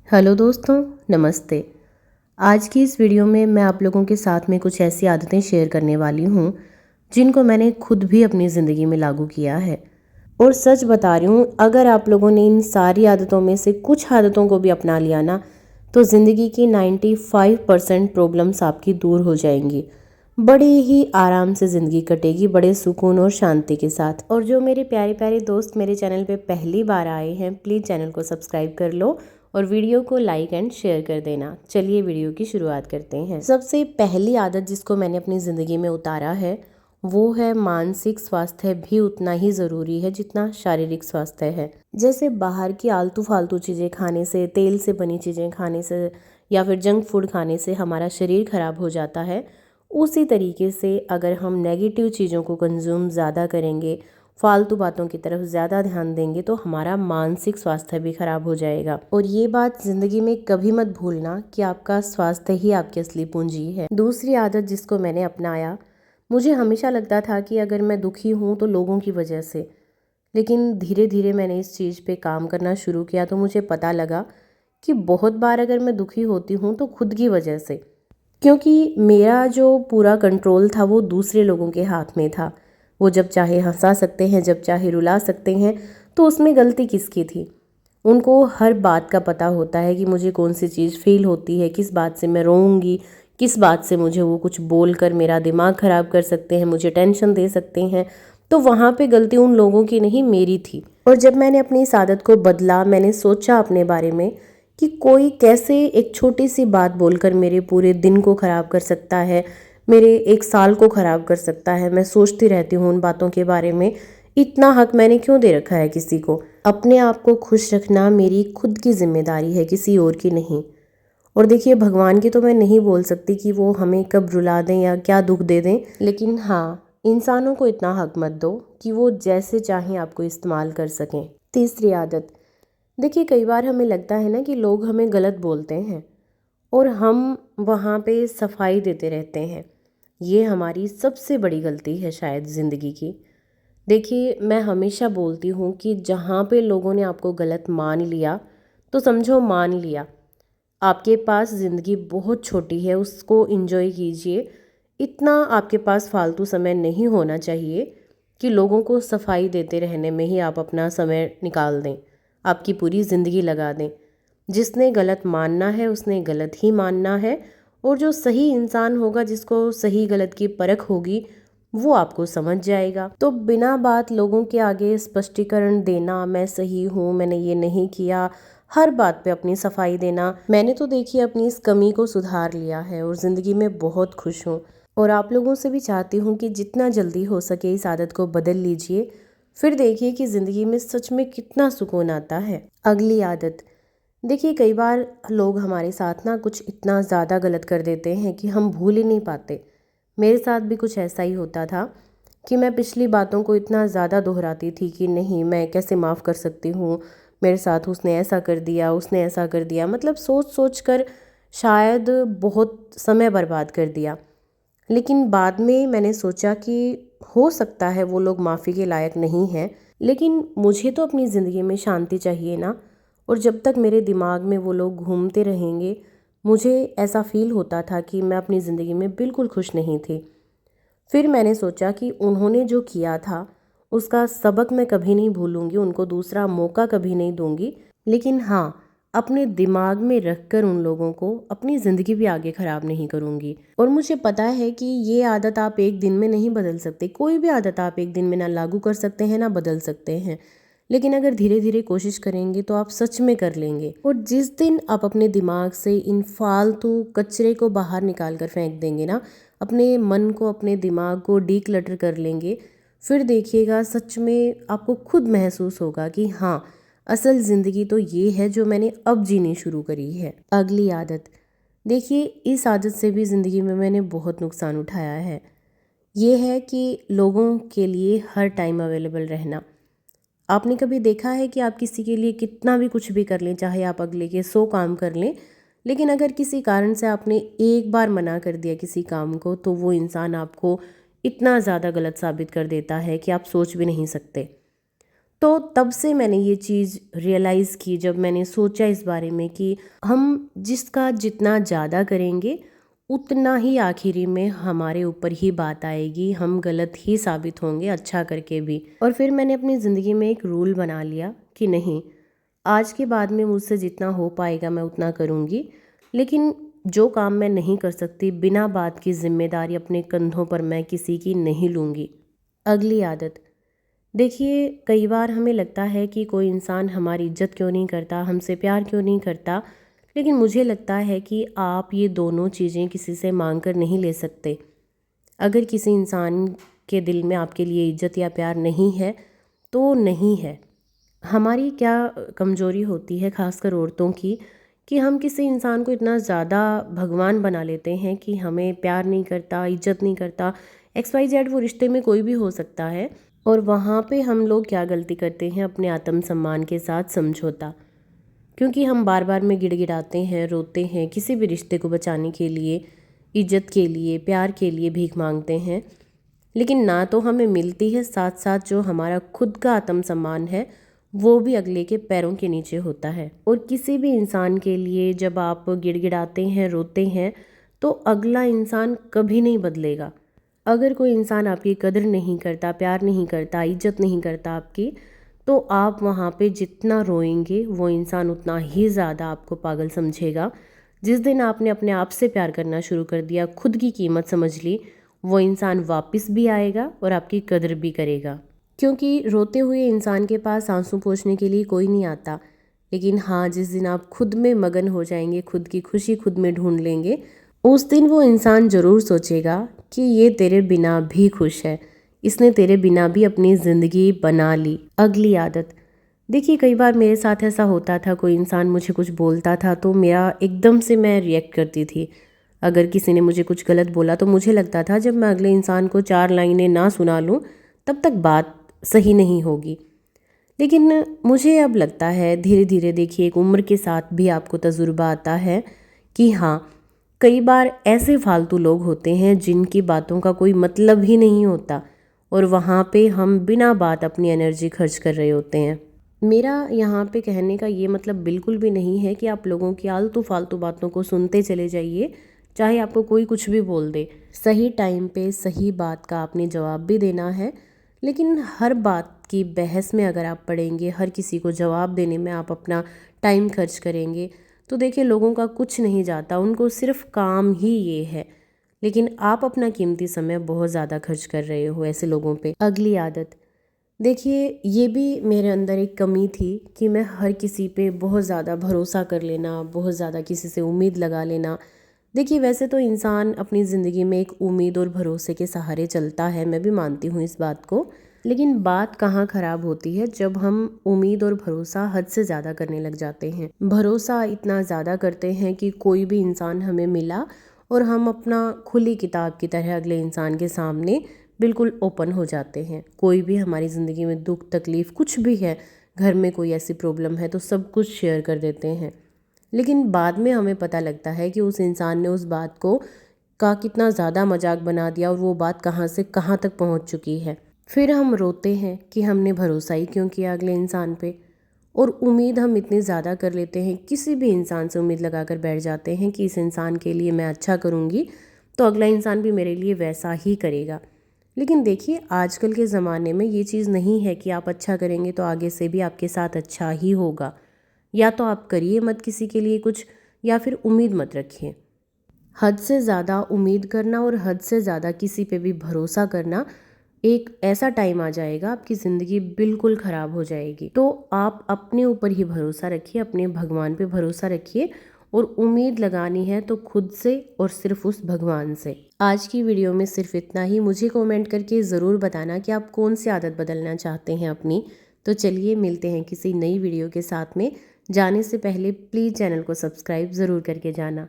Hello दोस्तों, नमस्ते। आज की इस वीडियो में मैं आप लोगों के साथ में कुछ ऐसी आदतें शेयर करने वाली हूँ जिनको मैंने खुद भी अपनी ज़िंदगी में लागू किया है। और सच बता रही हूँ, अगर आप लोगों ने इन सारी आदतों में से कुछ आदतों को भी अपना लिया ना, तो ज़िंदगी की 95% प्रॉब्लम्स आपकी दूर हो जाएंगी। बड़े ही आराम से ज़िंदगी कटेगी, बड़े सुकून और शांति के साथ। और जो मेरे प्यारे प्यारे दोस्त मेरे चैनल पे पहली बार आए हैं, प्लीज़ चैनल को सब्सक्राइब कर लो और वीडियो को लाइक एंड शेयर कर देना। चलिए वीडियो की शुरुआत करते हैं। सबसे पहली आदत जिसको मैंने अपनी ज़िंदगी में उतारा है वो है मानसिक स्वास्थ्य भी उतना ही ज़रूरी है जितना शारीरिक स्वास्थ्य है। जैसे बाहर की आलतू फालतू चीज़ें खाने से, तेल से बनी चीज़ें खाने से या फिर जंक फूड खाने से हमारा शरीर खराब हो जाता है, उसी तरीके से अगर हम नेगेटिव चीज़ों को कंज्यूम ज़्यादा करेंगे, फालतू बातों की तरफ ज़्यादा ध्यान देंगे, तो हमारा मानसिक स्वास्थ्य भी खराब हो जाएगा। और ये बात ज़िंदगी में कभी मत भूलना कि आपका स्वास्थ्य ही आपकी असली पूंजी है। दूसरी आदत जिसको मैंने अपनाया, मुझे हमेशा लगता था कि अगर मैं दुखी हूँ तो लोगों की वजह से, लेकिन धीरे धीरे मैंने इस चीज़ पे काम करना शुरू किया तो मुझे पता लगा कि बहुत बार अगर मैं दुखी होती हूँ तो खुद की वजह से, क्योंकि मेरा जो पूरा कंट्रोल था वो दूसरे लोगों के हाथ में था। वो जब चाहे हंसा सकते हैं, जब चाहे रुला सकते हैं, तो उसमें गलती किसकी थी? उनको हर बात का पता होता है कि मुझे कौन सी चीज़ फील होती है, किस बात से मैं रोऊंगी, किस बात से मुझे वो कुछ बोलकर मेरा दिमाग ख़राब कर सकते हैं, मुझे टेंशन दे सकते हैं। तो वहाँ पे गलती उन लोगों की नहीं, मेरी थी। और जब मैंने अपनी इस आदत को बदला, मैंने सोचा अपने बारे में कि कोई कैसे एक छोटी सी बात बोलकर मेरे पूरे दिन को ख़राब कर सकता है, मेरे एक साल को ख़राब कर सकता है। मैं सोचती रहती हूँ उन बातों के बारे में, इतना हक मैंने क्यों दे रखा है किसी को? अपने आप को खुश रखना मेरी खुद की जिम्मेदारी है, किसी और की नहीं। और देखिए, भगवान की तो मैं नहीं बोल सकती कि वो हमें कब रुला दें या क्या दुख दे दें, लेकिन हाँ, इंसानों को इतना हक मत दो कि वो जैसे चाहें आपको इस्तेमाल कर सकें। तीसरी आदत, देखिए कई बार हमें लगता है ना कि लोग हमें गलत बोलते हैं और हम वहाँ पे सफाई देते रहते हैं। ये हमारी सबसे बड़ी गलती है शायद ज़िंदगी की। देखिए, मैं हमेशा बोलती हूँ कि जहाँ पे लोगों ने आपको गलत मान लिया तो समझो मान लिया। आपके पास ज़िंदगी बहुत छोटी है, उसको एंजॉय कीजिए। इतना आपके पास फालतू समय नहीं होना चाहिए कि लोगों को सफाई देते रहने में ही आप अपना समय निकाल दें, आपकी पूरी ज़िंदगी लगा दें। जिसने गलत मानना है उसने गलत ही मानना है, और जो सही इंसान होगा, जिसको सही गलत की परख होगी, वो आपको समझ जाएगा। तो बिना बात लोगों के आगे स्पष्टीकरण देना, मैं सही हूँ, मैंने ये नहीं किया, हर बात पे अपनी सफाई देना, मैंने तो देखिए अपनी इस कमी को सुधार लिया है और ज़िंदगी में बहुत खुश हूँ। और आप लोगों से भी चाहती हूँ कि जितना जल्दी हो सके इस आदत को बदल लीजिए, फिर देखिए कि ज़िंदगी में सच में कितना सुकून आता है। अगली आदत, देखिए कई बार लोग हमारे साथ ना कुछ इतना ज़्यादा गलत कर देते हैं कि हम भूल ही नहीं पाते। मेरे साथ भी कुछ ऐसा ही होता था कि मैं पिछली बातों को इतना ज़्यादा दोहराती थी कि नहीं, मैं कैसे माफ़ कर सकती हूँ, मेरे साथ उसने ऐसा कर दिया, उसने ऐसा कर दिया, मतलब सोच सोच कर शायद बहुत समय बर्बाद कर दिया। लेकिन बाद में मैंने सोचा कि हो सकता है वो लोग माफ़ी के लायक नहीं हैं, लेकिन मुझे तो अपनी ज़िंदगी में शांति चाहिए ना। और जब तक मेरे दिमाग में वो लोग घूमते रहेंगे, मुझे ऐसा फ़ील होता था कि मैं अपनी ज़िंदगी में बिल्कुल खुश नहीं थी। फिर मैंने सोचा कि उन्होंने जो किया था उसका सबक मैं कभी नहीं भूलूंगी, उनको दूसरा मौका कभी नहीं दूंगी। लेकिन हाँ, अपने दिमाग में रखकर उन लोगों को अपनी ज़िंदगी भी आगे ख़राब नहीं करूंगी। और मुझे पता है कि ये आदत आप एक दिन में नहीं बदल सकते, कोई भी आदत आप एक दिन में ना लागू कर सकते हैं ना बदल सकते हैं, लेकिन अगर धीरे धीरे कोशिश करेंगे तो आप सच में कर लेंगे। और जिस दिन आप अपने दिमाग से इन फालतू कचरे को बाहर निकाल कर फेंक देंगे ना, अपने मन को, अपने दिमाग को डीक्लटर कर लेंगे, फिर देखिएगा सच में आपको खुद महसूस होगा कि हाँ, असल ज़िंदगी तो ये है जो मैंने अब जीनी शुरू करी है। अगली आदत, देखिए इस आदत से भी ज़िंदगी में मैंने बहुत नुकसान उठाया है। ये है कि लोगों के लिए हर टाइम अवेलेबल रहना। आपने कभी देखा है कि आप किसी के लिए कितना भी कुछ भी कर लें, चाहे आप अगले के 100 काम कर लें, लेकिन अगर किसी कारण से आपने एक बार मना कर दिया किसी काम को, तो वो इंसान आपको इतना ज़्यादा गलत साबित कर देता है कि आप सोच भी नहीं सकते। तो तब से मैंने ये चीज़ रियलाइज़ की, जब मैंने सोचा इस बारे में कि हम जिसका जितना ज़्यादा करेंगे उतना ही आखिरी में हमारे ऊपर ही बात आएगी, हम गलत ही साबित होंगे अच्छा करके भी। और फिर मैंने अपनी ज़िंदगी में एक रूल बना लिया कि नहीं, आज के बाद में मुझसे जितना हो पाएगा मैं उतना करूँगी, लेकिन जो काम मैं नहीं कर सकती बिना बात की जिम्मेदारी अपने कंधों पर मैं किसी की नहीं लूँगी। अगली आदत, देखिए कई बार हमें लगता है कि कोई इंसान हमारी इज्जत क्यों नहीं करता, हमसे प्यार क्यों नहीं करता, लेकिन मुझे लगता है कि आप ये दोनों चीज़ें किसी से मांग कर नहीं ले सकते। अगर किसी इंसान के दिल में आपके लिए इज्जत या प्यार नहीं है तो नहीं है। हमारी क्या कमज़ोरी होती है खासकर औरतों की, कि हम किसी इंसान को इतना ज़्यादा भगवान बना लेते हैं कि हमें प्यार नहीं करता, इज्जत नहीं करता, XYZ, वो रिश्ते में कोई भी हो सकता है। और वहाँ पे हम लोग क्या गलती करते हैं, अपने आत्मसम्मान के साथ समझौता। क्योंकि हम बार बार में गिड़गिड़ाते हैं, रोते हैं, किसी भी रिश्ते को बचाने के लिए, इज्जत के लिए, प्यार के लिए भीख मांगते हैं, लेकिन ना तो हमें मिलती है, साथ साथ जो हमारा खुद का आत्मसम्मान है वो भी अगले के पैरों के नीचे होता है। और किसी भी इंसान के लिए जब आप गिड़गिड़ाते हैं, रोते हैं, तो अगला इंसान कभी नहीं बदलेगा। अगर कोई इंसान आपकी कदर नहीं करता, प्यार नहीं करता, इज्जत नहीं करता आपकी, तो आप वहाँ पे जितना रोएंगे वो इंसान उतना ही ज़्यादा आपको पागल समझेगा। जिस दिन आपने अपने आप से प्यार करना शुरू कर दिया, खुद की कीमत समझ ली, वो इंसान वापस भी आएगा और आपकी कदर भी करेगा। क्योंकि रोते हुए इंसान के पास आंसू पोंछने के लिए कोई नहीं आता। लेकिन हाँ, जिस दिन आप खुद में मगन हो जाएंगे, खुद की खुशी खुद में ढूंढ लेंगे, उस दिन वो इंसान ज़रूर सोचेगा कि ये तेरे बिना भी खुश है, इसने तेरे बिना भी अपनी ज़िंदगी बना ली। अगली आदत, देखिए कई बार मेरे साथ ऐसा होता था, कोई इंसान मुझे कुछ बोलता था तो मेरा एकदम से मैं रिएक्ट करती थी। अगर किसी ने मुझे कुछ गलत बोला तो मुझे लगता था जब मैं अगले इंसान को 4 लाइनें ना सुना लूँ तब तक बात सही नहीं होगी। लेकिन मुझे अब लगता है धीरे धीरे, देखिए एक उम्र के साथ भी आपको तजुर्बा आता है कि हाँ, कई बार ऐसे फालतू लोग होते हैं जिनकी बातों का कोई मतलब ही नहीं होता और वहाँ पे हम बिना बात अपनी एनर्जी खर्च कर रहे होते हैं। मेरा यहाँ पे कहने का ये मतलब बिल्कुल भी नहीं है कि आप लोगों की आलतू फालतू बातों को सुनते चले जाइए, चाहे आपको कोई कुछ भी बोल दे। सही टाइम पे सही बात का आपने जवाब भी देना है। लेकिन हर बात की बहस में अगर आप पड़ेंगे, हर किसी को जवाब देने में आप अपना टाइम खर्च करेंगे, तो देखिए लोगों का कुछ नहीं जाता, उनको सिर्फ काम ही ये है। लेकिन आप अपना कीमती समय बहुत ज़्यादा खर्च कर रहे हो ऐसे लोगों पे। अगली आदत, देखिए ये भी मेरे अंदर एक कमी थी कि मैं हर किसी पे बहुत ज़्यादा भरोसा कर लेना, बहुत ज़्यादा किसी से उम्मीद लगा लेना। देखिए वैसे तो इंसान अपनी ज़िंदगी में एक उम्मीद और भरोसे के सहारे चलता है, मैं भी मानती हूँ इस बात को। लेकिन बात कहाँ ख़राब होती है, जब हम उम्मीद और भरोसा हद से ज़्यादा करने लग जाते हैं। भरोसा इतना ज़्यादा करते हैं कि कोई भी इंसान हमें मिला और हम अपना खुली किताब की तरह अगले इंसान के सामने बिल्कुल ओपन हो जाते हैं। कोई भी हमारी ज़िंदगी में दुख तकलीफ़ कुछ भी है, घर में कोई ऐसी प्रॉब्लम है तो सब कुछ शेयर कर देते हैं। लेकिन बाद में हमें पता लगता है कि उस इंसान ने उस बात को का कितना ज़्यादा मजाक बना दिया और वो बात कहाँ से कहाँ तक पहुँच चुकी है। फिर हम रोते हैं कि हमने भरोसा ही क्यों किया अगले इंसान पे। और उम्मीद हम इतनी ज़्यादा कर लेते हैं, किसी भी इंसान से उम्मीद लगा कर बैठ जाते हैं कि इस इंसान के लिए मैं अच्छा करूँगी तो अगला इंसान भी मेरे लिए वैसा ही करेगा। लेकिन देखिए आजकल के ज़माने में ये चीज़ नहीं है कि आप अच्छा करेंगे तो आगे से भी आपके साथ अच्छा ही होगा। या तो आप करिए मत किसी के लिए कुछ, या फिर उम्मीद मत रखिए। हद से ज़्यादा उम्मीद करना और हद से ज़्यादा किसी पे भी भरोसा करना, एक ऐसा टाइम आ जाएगा आपकी ज़िंदगी बिल्कुल ख़राब हो जाएगी। तो आप अपने ऊपर ही भरोसा रखिए, अपने भगवान पे भरोसा रखिए और उम्मीद लगानी है तो खुद से और सिर्फ उस भगवान से। आज की वीडियो में सिर्फ इतना ही। मुझे कमेंट करके ज़रूर बताना कि आप कौन सी आदत बदलना चाहते हैं अपनी। तो चलिए मिलते हैं किसी नई वीडियो के साथ में। जाने से पहले प्लीज़ चैनल को सब्सक्राइब ज़रूर करके जाना।